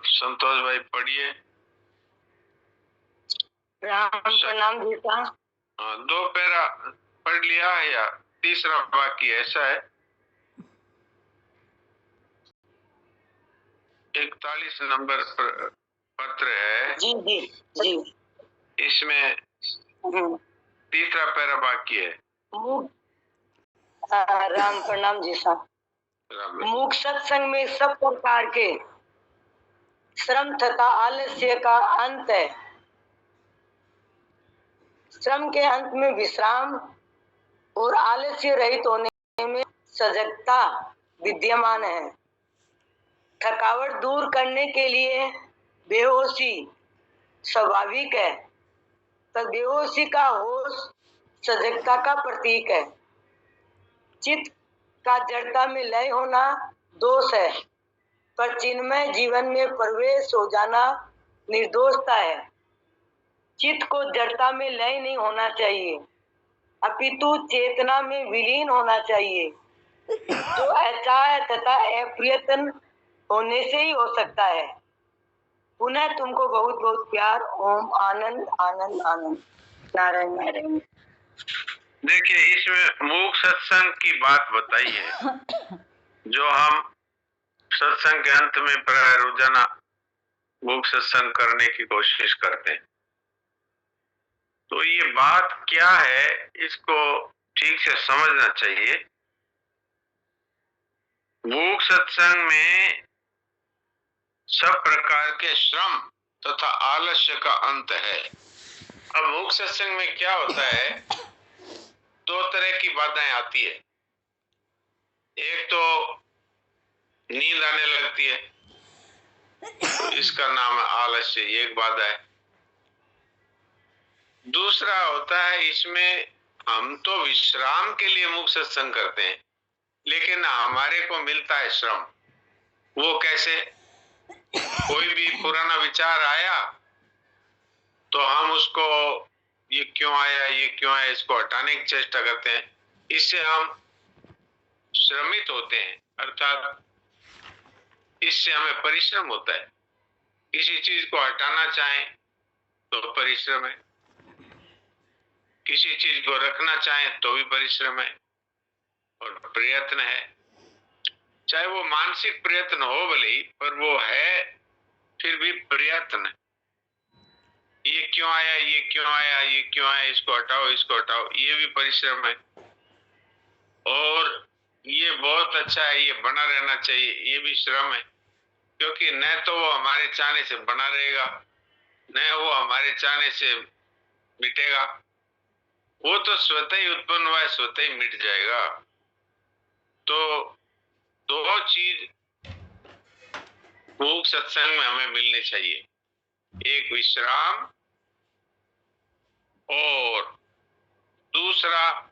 संतोष भाई पढ़िए। राम प्रणाम जी का। दो पैरा पढ़ लिया है या तीसरा बाकी ऐसा है? 41 नंबर पत्र है जी जी जी। इसमें तीसरा पैरा बाकी है। राम प्रणाम जी साहब। मूक सत्संग में सब प्रकार के श्रम तथा आलस्य का अंत है। श्रम के अंत में विश्राम और आलस्य रहित होने में सजगता विद्यमान है। थकावट दूर करने के लिए बेहोशी स्वाभाविक है, पर बेहोशी का होश सजगता का प्रतीक है। चित्त का जड़ता में लय होना दोष है, पर चिन्मय जीवन में प्रवेश हो जाना निर्दोषता है। चित्त को जड़ता में लय नहीं होना चाहिए, अपितु चेतना में विलीन होना चाहिए, जो अचाह तथा अप्रयत्न होने से ही हो सकता है। पुनः तुमको बहुत बहुत प्यार। ओम आनंद आनंद आनंद। नारायण नारायण। देखिए, इसमें मूक सत्संग की बात बताई है जो हम सत्संग के अंत में प्राय रोजाना मूक सत्संग करने की कोशिश करते हैं। तो ये बात क्या है, इसको ठीक से समझना चाहिए। मूक सत्संग में सब प्रकार के श्रम तथा आलस्य का अंत है। अब मूक सत्संग में क्या होता है, दो तरह की बाधाएं आती है। एक तो नींद आने लगती है, तो इसका नाम है आलस्य, ये एक बाधा है। दूसरा होता है, इसमें हम तो विश्राम के लिए मूक सत्संग करते हैं, लेकिन हमारे को मिलता है श्रम। वो कैसे? कोई भी पुराना विचार आया तो हम उसको ये क्यों आया, ये क्यों आया, इसको हटाने की चेष्टा करते हैं। इससे हम श्रमित होते हैं, अर्थात इससे हमें परिश्रम होता है। किसी चीज को हटाना चाहें तो परिश्रम है, किसी चीज को रखना चाहें तो भी परिश्रम है और प्रयत्न है। चाहे वो मानसिक प्रयत्न हो भले ही, पर वो है फिर भी प्रयत्न। ये क्यों आया, ये क्यों आया, ये क्यों आया, इसको हटाओ, इसको हटाओ, ये भी परिश्रम है। और ये बहुत अच्छा है, ये बना रहना चाहिए, ये भी श्रम है, क्योंकि न तो वो हमारे चाहने से बना रहेगा, न वो हमारे चाहने से मिटेगा। वो तो स्वतः ही उत्पन्न हुआ है, स्वतः ही मिट जाएगा। तो दो चीज मूक सत्संग में हमें मिलनी चाहिए, एक विश्राम और दूसरा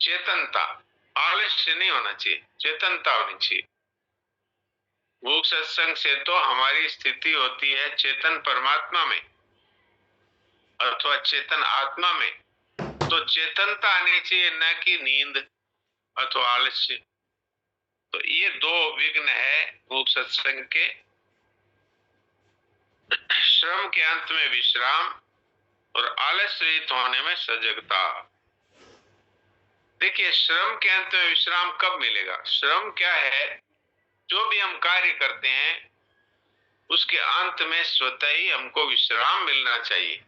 चेतनता। आलस्य नहीं होना चाहिए, चेतनता होनी चाहिए। मूक सत्संग से तो हमारी स्थिति होती है चेतन परमात्मा में अथवा चेतन आत्मा में। तो चेतनता आनी चाहिए, न कि नींद अथवा आलस्य। तो ये दो विघ्न है मूक सत्संग के। श्रम के अंत में विश्राम और आलस्य रहित होने में सजगता। देखिए, श्रम के अंत में विश्राम कब मिलेगा? श्रम क्या है? जो भी हम कार्य करते हैं उसके अंत में स्वतः ही हमको विश्राम मिलना चाहिए।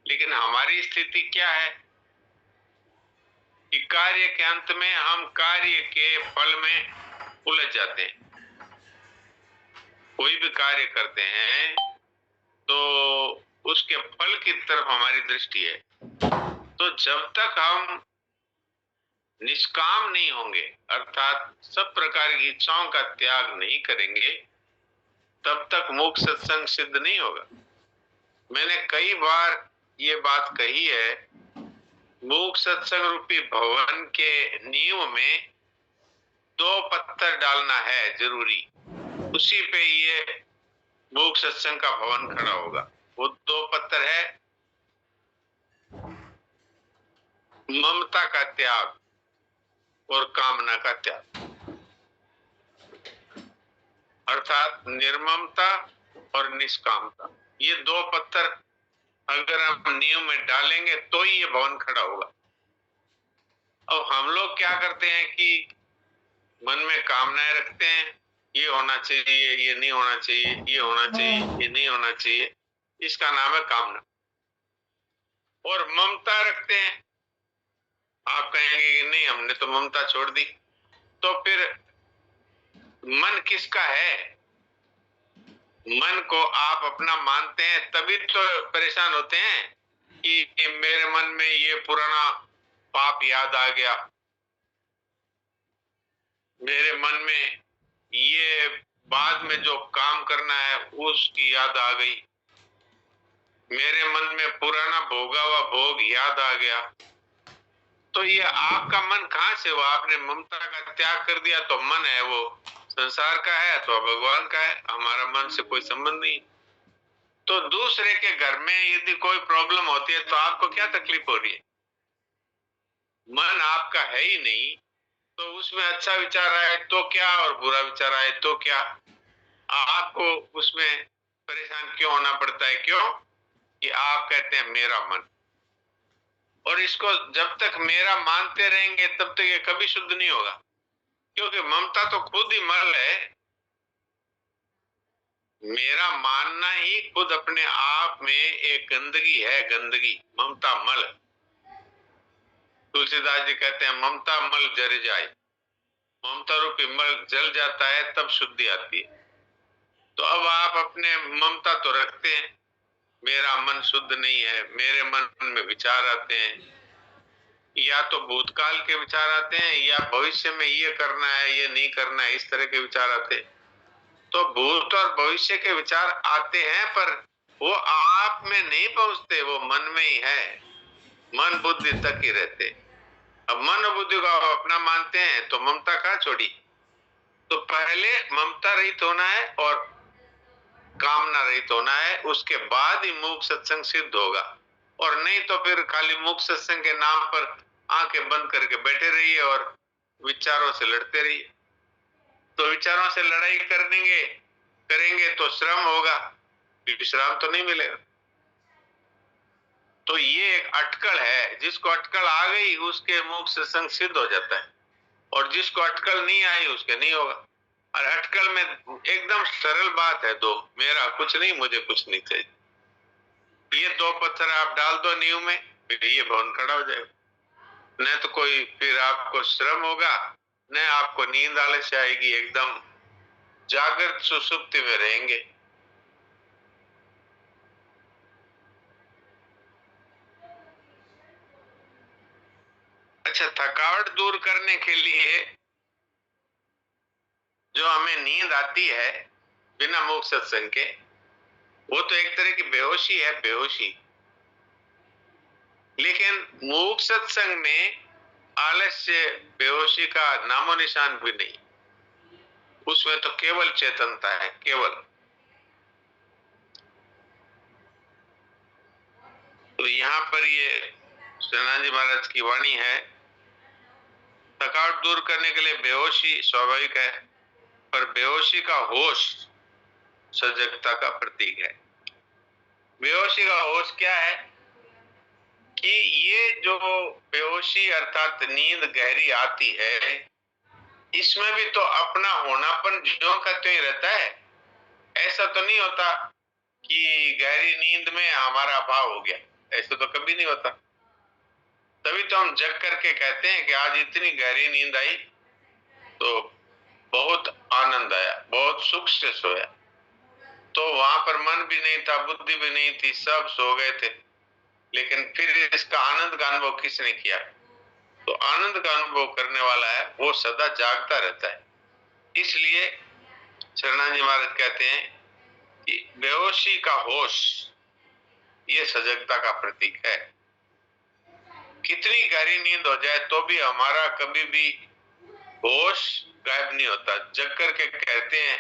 लेकिन हमारी स्थिति क्या है कि कार्य के अंत में हम कार्य के फल में उलझ जाते हैं। कोई भी कार्य करते हैं तो उसके फल की तरफ हमारी दृष्टि है। तो जब तक हम निष्काम नहीं होंगे, अर्थात सब प्रकार की इच्छाओं का त्याग नहीं करेंगे, तब तक मूक सत्संग सिद्ध नहीं होगा। मैंने कई बार ये बात कही है, मूक सत्संग रूपी भवन के नींव में 2 पत्थर डालना है जरूरी, उसी पे ये मूक सत्संग का भवन खड़ा होगा। वो 2 पत्थर है, ममता का त्याग और कामना का त्याग। अर्थात निर्ममता और निष्कामता। ये दो पत्थर अगर हम नींव में डालेंगे तो ही ये भवन खड़ा होगा। अब हम लोग क्या करते हैं कि मन में कामनाएं रखते हैं, ये होना चाहिए, ये नहीं होना चाहिए, ये होना चाहिए, ये नहीं होना चाहिए, इसका नाम है कामना। और ममता रखते हैं, आप कहेंगे कि नहीं हमने तो ममता छोड़ दी, तो फिर मन किसका है? मन को आप अपना मानते हैं तभी तो परेशान होते हैं कि मेरे मन में ये पुराना पाप याद आ गया, मेरे मन में ये बाद में जो काम करना है उसकी याद आ गई, मेरे मन में पुराना भोगा हुआ भोग याद आ गया। तो ये आपका मन कहां से हुआ? आपने ममता का त्याग कर दिया तो मन है वो संसार का है अथवा भगवान का है, हमारा मन से कोई संबंध नहीं। तो दूसरे के घर में यदि कोई प्रॉब्लम होती है तो आपको क्या तकलीफ हो रही है? मन आपका है ही नहीं, तो उसमें अच्छा विचार आए तो क्या और बुरा विचार आए तो क्या, आपको उसमें परेशान क्यों होना पड़ता है? क्यों कि आप कहते हैं मेरा मन। और इसको जब तक मेरा मानते रहेंगे तब तक ये कभी शुद्ध नहीं होगा, क्योंकि ममता तो खुद ही मल है। मेरा मानना ही खुद अपने आप में एक गंदगी है, गंदगी, ममता मल। तुलसीदास जी कहते हैं ममता मल जर जाए, ममता रूपी मल जल जाता है तब शुद्धि आती है। तो अब आप अपने ममता तो रखते हैं, मेरा मन शुद्ध नहीं है, मेरे मन में विचार आते हैं, या तो भूतकाल के विचार आते हैं या भविष्य में ये करना है ये नहीं करना है, इस तरह के विचार आते हैं। तो भूत और भविष्य के विचार आते हैं पर वो आप में नहीं पहुंचते, वो मन में ही है, मन बुद्धि तक ही रहते। अब मन और बुद्धि को आप अपना मानते हैं तो ममता कहाँ छोड़ी? तो पहले ममता रहित होना है और कामना रहित होना है, उसके बाद ही मूक सत्संग सिद्ध होगा। और नहीं तो फिर खाली मूक सत्संग के नाम पर आंखें बंद करके बैठे रहिए और विचारों से लड़ते रहिए। तो विचारों से लड़ाई करेंगे तो श्रम होगा, विश्राम तो नहीं मिलेगा। तो ये एक अटकल है, जिसको अटकल आ गई उसके मूक सत्संग सिद्ध हो जाता है, और जिसको अटकल नहीं आई उसके नहीं होगा। और अटकल में एकदम सरल बात है, दो, मेरा कुछ नहीं, मुझे कुछ नहीं चाहिए, ये दो पत्थर आप डाल दो नींव में, फिर ये भवन खड़ा हो जाएगा। न तो कोई फिर आपको श्रम होगा, न आपको नींद आलस्य आएगी, एकदम जागृत सुसुप्ति में रहेंगे। अच्छा, थकावट दूर करने के लिए जो हमें नींद आती है बिना मूक सत्संग के, वो तो एक तरह की बेहोशी है, बेहोशी। लेकिन मूक सत्संग में आलस्य बेहोशी का नामो निशान भी नहीं, उसमें तो केवल चेतनता है, केवल। तो यहाँ पर ये सनातन जी महाराज की वाणी है, थकावट दूर करने के लिए बेहोशी स्वाभाविक है, पर बेहोशी का होश सजगता का प्रतीक है। बेहोशी का होश क्या है कि ये जो बेहोशी अर्थात नींद गहरी आती है, इसमें भी तो अपना होनापन ज्यों का त्यों ही रहता है। ऐसा तो नहीं होता कि गहरी नींद में हमारा अभाव हो गया, ऐसा तो कभी नहीं होता। तभी तो हम जग करके कहते हैं कि आज इतनी गहरी नींद आई तो बहुत आनंद आया, बहुत सुख से सोया। तो वहां पर मन भी नहीं था, बुद्धि भी नहीं थी, सब सो गए थे, लेकिन फिर इसका आनंद का अनुभव किसने किया? तो आनंद का अनुभव करने वाला है वो सदा जागता रहता है। इसलिए शरणानंद जी महाराज कहते हैं कि बेहोशी का होश ये सजगता का प्रतीक है। कितनी गहरी नींद हो जाए तो भी हमारा कभी भी होश गायब नहीं होता। जग करके कहते हैं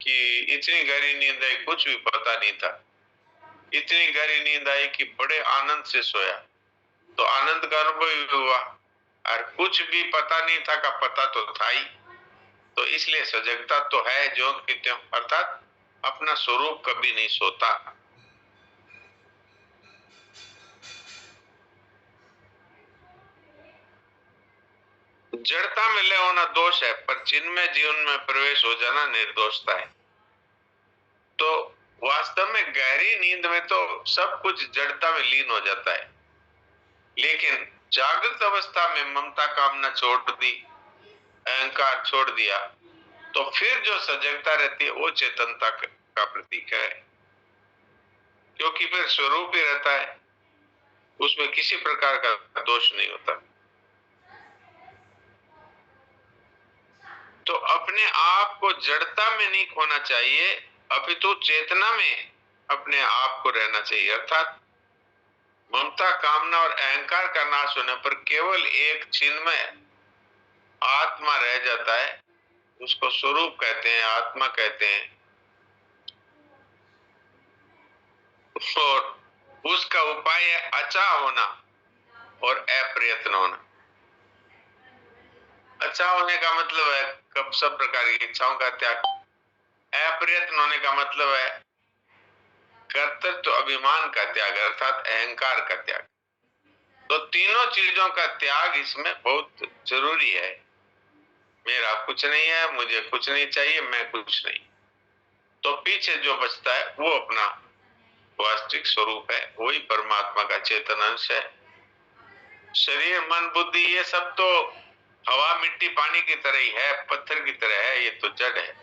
कि इतनी गहरी नींद आई कुछ भी पता नहीं था, इतनी गहरी नींद आई कि बड़े आनंद से सोया। तो आनंद का अनुभव हुआ और कुछ भी पता नहीं था का पता तो था ही। तो इसलिए सजगता तो है जो कि त्यों, अर्थात अपना स्वरूप कभी नहीं सोता। जड़ता में लय होना दोष है, पर चिन्मय जीवन में प्रवेश हो जाना निर्दोषता है। तो वास्तव में गहरी नींद में तो सब कुछ जड़ता में लीन हो जाता है, लेकिन जागृत अवस्था में ममता कामना छोड़ दी, अहंकार छोड़ दिया, तो फिर जो सजगता रहती है वो चेतनता का प्रतीक है, क्योंकि फिर स्वरूप ही रहता है, उसमें किसी प्रकार का दोष नहीं होता। तो अपने आप को जड़ता में नहीं खोना चाहिए, अपितु चेतना में अपने आप को रहना चाहिए। अर्थात ममता कामना और अहंकार का नाश होने पर केवल एक चिन्मय आत्मा रह जाता है, उसको स्वरूप कहते हैं, आत्मा कहते हैं। और उसका उपाय है अचा होना और अप्रयत्न होना। अच्छा होने का मतलब है कब सब प्रकार की इच्छाओं का त्याग, अप्रयत्न होने का मतलब है कर्तृत्व अभिमान का त्याग, अर्थात अहंकार का त्याग। तो तीनों चीजों का त्याग इसमें बहुत जरूरी है। मेरा कुछ नहीं है, मुझे कुछ नहीं चाहिए, मैं कुछ नहीं, तो पीछे जो बचता है वो अपना वास्तविक स्वरूप है, वही परमात्मा का चेतन अंश है। शरीर मन बुद्धि ये सब तो हवा मिट्टी पानी की तरह ही है, पत्थर की तरह है, ये तो जड़ है।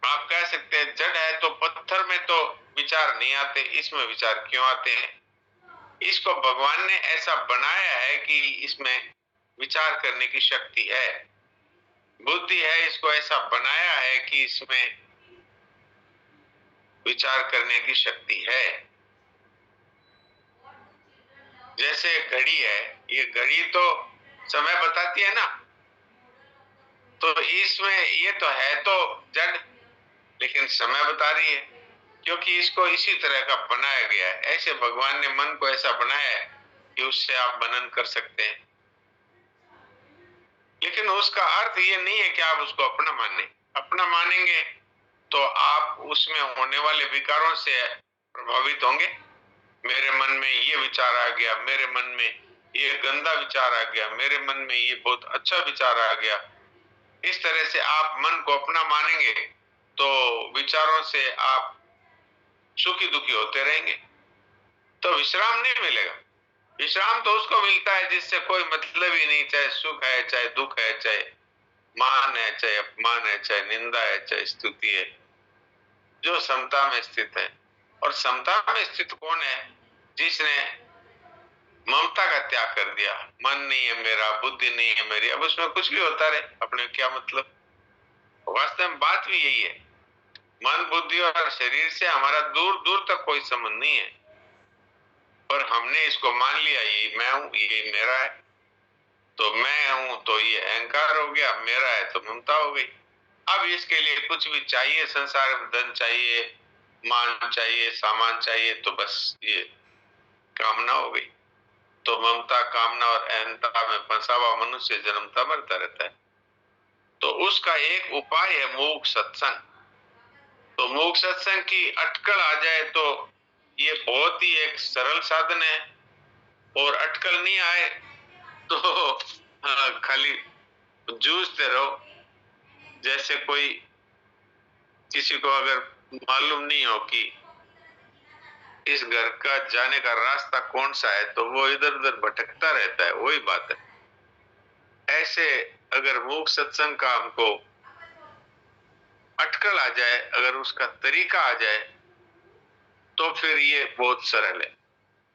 आप कह सकते हैं जड़ है तो पत्थर में तो विचार नहीं आते, इसमें विचार क्यों आते हैं? इसको भगवान ने ऐसा बनाया है कि इसमें विचार करने की शक्ति है, बुद्धि है, इसको ऐसा बनाया है कि इसमें विचार करने की शक्ति है। जैसे घड़ी है, ये घड़ी तो समय बताती है ना, तो इसमें ये तो है तो जड़, लेकिन समय बता रही है, क्योंकि इसको इसी तरह का बनाया गया है। ऐसे भगवान ने मन को ऐसा बनाया है कि उससे आप मनन कर सकते हैं, लेकिन उसका अर्थ ये नहीं है कि आप उसको अपना माने। अपना मानेंगे तो आप उसमें होने वाले विकारों से प्रभावित होंगे। मेरे मन में ये विचार आ गया, मेरे मन में ये गंदा विचार आ गया, मेरे मन में ये बहुत अच्छा विचार आ गया, इस तरह से आप मन को अपना मानेंगे तो विचारों से आप सुखी दुखी होते रहेंगे, तो विश्राम नहीं मिलेगा। विश्राम तो उसको मिलता है जिससे कोई मतलब ही नहीं, चाहे सुख है, चाहे दुख है, चाहे मान है, चाहे अपमान है, चाहे निंदा है, चाहे स्तुति है, जो समता में स्थित है। और समता में स्थित कौन है? जिसने ममता का त्याग कर दिया, मन नहीं है मेरा, बुद्धि नहीं है मेरी, अब उसमें कुछ भी होता रहे, अपने क्या मतलब। वास्तव में बात भी यही है, मन बुद्धि और शरीर से हमारा दूर दूर तक कोई संबंध नहीं है, पर हमने इसको मान लिया ये मैं हूं, ये मेरा है, तो मैं हूं तो ये अहंकार हो गया, मेरा है तो ममता हो गई। अब इसके लिए कुछ भी चाहिए, संसार में धन चाहिए, मान चाहिए, सामान चाहिए, तो बस ये कामना हो गई। तो ममता कामना और अहंता में फंसा हुआ मनुष्य जन्मता मरता रहता है। तो उसका एक उपाय है मूक सत्संग। तो मूक सत्संग की अटकल आ जाए तो ये बहुत ही एक सरल साधन है, और अटकल नहीं आए तो खाली जूझते रहो। जैसे कोई किसी को अगर मालूम नहीं हो कि इस घर का जाने का रास्ता कौन सा है, तो वो इधर उधर भटकता रहता है, वही बात है। ऐसे अगर मूक सत्संग का हमको अटकल आ जाए, अगर उसका तरीका आ जाए, तो फिर ये बहुत सरल है।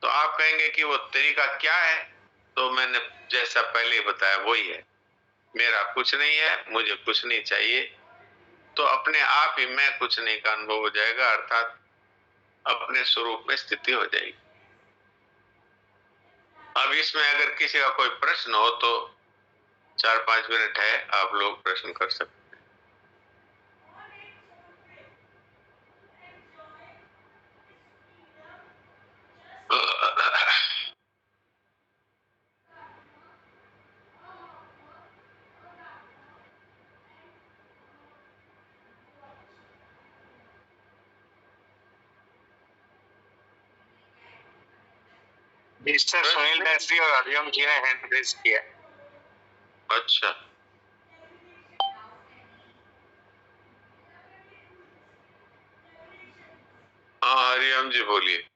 तो आप कहेंगे कि वो तरीका क्या है? तो मैंने जैसा पहले बताया वही है, मेरा कुछ नहीं है, मुझे कुछ नहीं चाहिए, तो अपने आप ही मैं कुछ नहीं का अनुभव हो जाएगा, अर्थात अपने स्वरूप में स्थिति हो जाएगी। अब इसमें अगर किसी का कोई प्रश्न हो तो 4-5 मिनट है, आप लोग प्रश्न कर सकते हैं। मिस्टर सुनील मैत्री और हरिओम जी ने हैंड रेज किया। अच्छा, हाँ हरिओम जी बोलिए।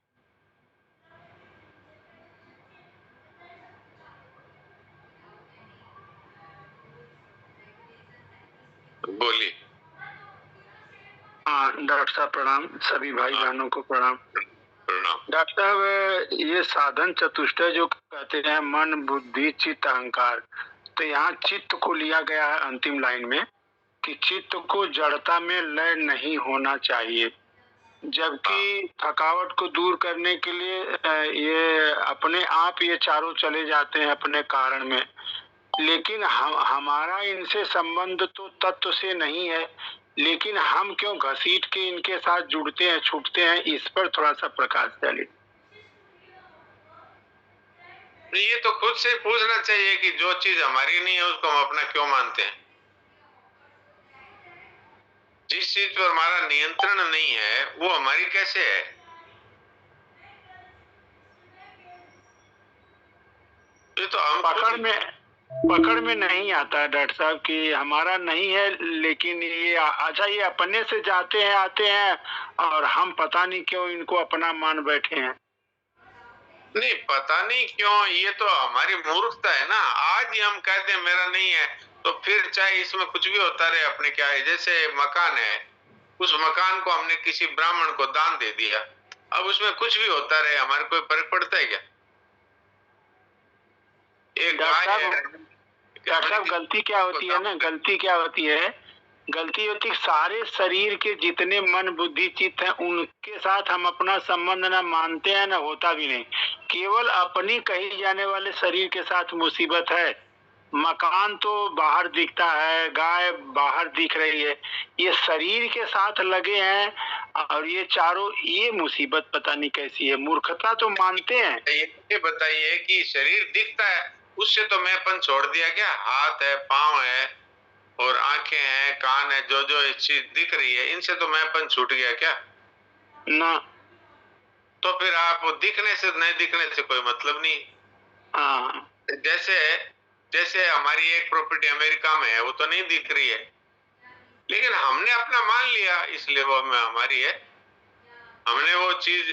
बोलिए। हाँ डॉक्टर साहब प्रणाम, सभी भाई बहनों को प्रणाम। प्रणाम। डॉक्टर साहब ये साधन चतुष्टय जो कहते हैं मन बुद्धि चित्त अहंकार, तो यहाँ चित्त को लिया गया है अंतिम लाइन में कि चित्त को जड़ता में लय नहीं होना चाहिए, जबकि थकावट को दूर करने के लिए ये अपने आप ये चारों चले जाते हैं अपने कारण में, लेकिन हमारा इनसे संबंध तो तत्व से नहीं है, लेकिन हम क्यों घसीट के इनके साथ जुड़ते हैं छूटते हैं, इस पर थोड़ा सा प्रकाश डालिए। ये तो खुद से पूछना चाहिए कि जो चीज हमारी नहीं है उसको हम अपना क्यों मानते हैं। जिस चीज पर हमारा नियंत्रण नहीं है वो हमारी कैसे है। ये तो हम पकड़ में नहीं आता है डॉक्टर साहब कि हमारा नहीं है, लेकिन ये अच्छा ये अपने से जाते हैं आते हैं और हम पता नहीं क्यों इनको अपना मान बैठे हैं। नहीं पता नहीं क्यों, ये तो हमारी मूर्खता है ना। आज ही हम कहते हैं मेरा नहीं है, तो फिर चाहे इसमें कुछ भी होता रहे अपने क्या है। जैसे मकान है, उस मकान को हमने किसी ब्राह्मण को दान दे दिया, अब उसमें कुछ भी होता रहे हमारे कोई फर्क पड़ता है क्या। एक गाय है। डॉक्टर साहब गलती क्या होती है ना, गलती क्या होती है, गलती होती है सारे शरीर के जितने मन बुद्धि चित्त हैं उनके साथ हम अपना संबंध ना मानते हैं ना होता भी नहीं, केवल अपनी कही जाने वाले शरीर के साथ मुसीबत है। मकान तो बाहर दिखता है, गाय बाहर दिख रही है, ये शरीर के साथ लगे हैं और ये चारों, ये मुसीबत पता नहीं कैसी है, मूर्खता तो मानते हैं। ये बताइए कि शरीर दिखता है उससे तो मैंपन छोड़ दिया क्या। हाथ है, पांव है और आंखें हैं, कान है, जो जो चीज दिख रही है इनसे तो मैंपन छूट गया क्या ना। तो फिर आप दिखने से नहीं दिखने से कोई मतलब नहीं। हाँ जैसे जैसे हमारी एक प्रॉपर्टी अमेरिका में है वो तो नहीं दिख रही है, लेकिन हमने अपना मान लिया इसलिए वो हमारी है। हमने वो चीज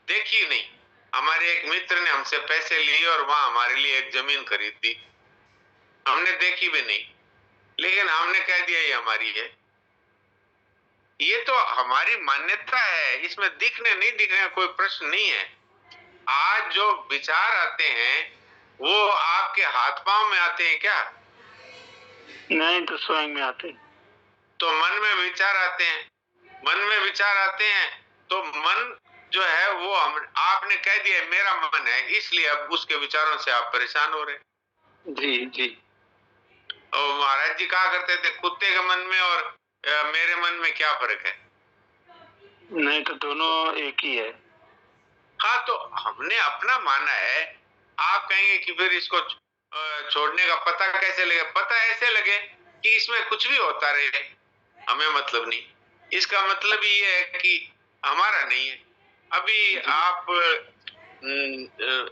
देखी नहीं। हमारे एक मित्र ने हमसे पैसे लिए और वहां हमारे लिए एक जमीन खरीदी, हमने देखी भी नहीं, लेकिन हमने कह दिया ये हमारी है। ये तो हमारी मान्यता है, इसमें दिखने नहीं दिखने का कोई प्रश्न नहीं है। आज जो विचार आते हैं वो आपके हाथ पांव में आते हैं क्या। नहीं तो स्वयं में आते हैं। तो मन में विचार आते हैं, मन में विचार आते हैं तो मन जो है वो आपने कह दिया मेरा मन है, इसलिए अब उसके विचारों से आप परेशान हो रहे। जी जी। और महाराज जी कहा करते थे कुत्ते के मन में और मेरे मन में क्या फर्क है। नहीं तो दोनों एक ही है। हाँ तो हमने अपना माना है। आप कहेंगे कि फिर इसको छोड़ने का पता कैसे लगे। पता ऐसे लगे कि इसमें कुछ भी होता रहे हमें मतलब नहीं। इसका मतलब ये है कि हमारा नहीं है। अभी आप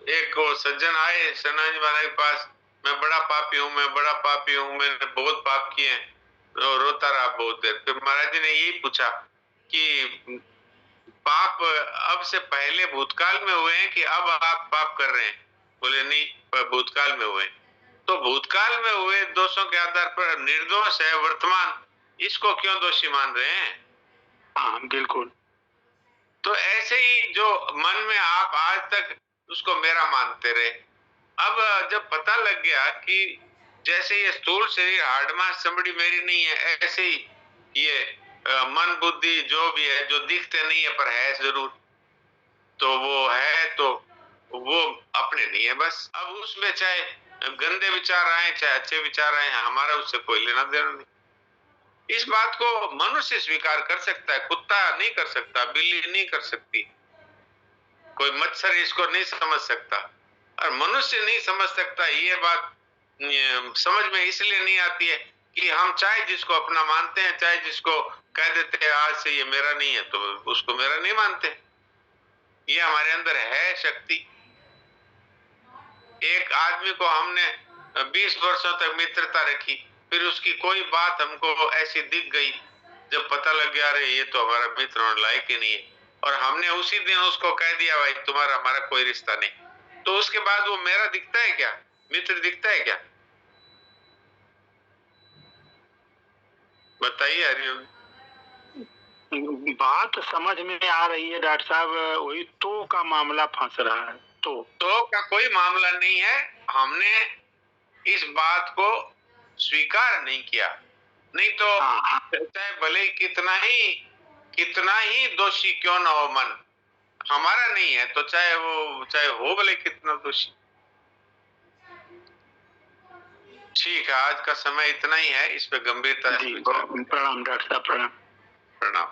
एक सज्जन आए सनाजी महाराज के पास, मैं बड़ा पापी हूँ, मैं बड़ा पापी हूँ, मैंने बहुत पाप किए हैं। रोता रहा बहुत देर। फिर महाराज जी ने यही पूछा कि पाप अब से पहले भूतकाल में हुए हैं कि अब आप पाप कर रहे हैं। बोले नहीं भूतकाल में हुए। तो भूतकाल में हुए दोषों के आधार पर निर्दोष है वर्तमान, इसको क्यों दोषी मान रहे हैं। हाँ बिल्कुल। तो ऐसे ही जो मन में आप आज तक उसको मेरा मानते रहे, अब जब पता लग गया कि जैसे ये स्थूल शरीर हार्ड मास चमड़ी मेरी नहीं है, ऐसे ही ये मन बुद्धि जो भी है जो दिखते नहीं है पर है जरूर, तो वो है तो वो अपने नहीं है बस। अब उसमें चाहे गंदे विचार आए चाहे अच्छे विचार आए, हमारा उससे कोई लेना देना नहीं। इस बात को मनुष्य स्वीकार कर सकता है, कुत्ता नहीं कर सकता, बिल्ली नहीं कर सकती, कोई मच्छर इसको नहीं समझ सकता और मनुष्य नहीं समझ सकता। ये बात समझ में इसलिए नहीं आती है कि हम चाहे जिसको अपना मानते हैं, चाहे जिसको कह देते हैं आज से ये मेरा नहीं है, तो उसको मेरा नहीं मानते। ये हमारे अंदर है शक्ति। एक आदमी को हमने 20 वर्षों तक मित्रता रखी, फिर उसकी कोई बात हमको ऐसी दिख गई, जब पता लग गया अरे ये तो हमारा मित्र होने लायक ही नहीं है, और हमने उसी दिन उसको कह दिया भाई तुम्हारा हमारा कोई रिश्ता नहीं, तो उसके बाद वो मेरा दिखता है क्या, मित्र दिखता है क्या? बताइए हरिओम। बात समझ में आ रही है डॉक्टर साहब, वही तो का मामला फंस रहा है। तो का कोई मामला नहीं है, हमने इस बात को स्वीकार नहीं किया, नहीं तो चाहे भले कितना ही दोषी क्यों ना हो मन, हमारा नहीं है तो चाहे हो भले कितना दोषी। ठीक है, आज का समय इतना ही है, इस पे गंभीरता से प्रणाम डॉक्टर साहब, प्रणाम। प्रणाम।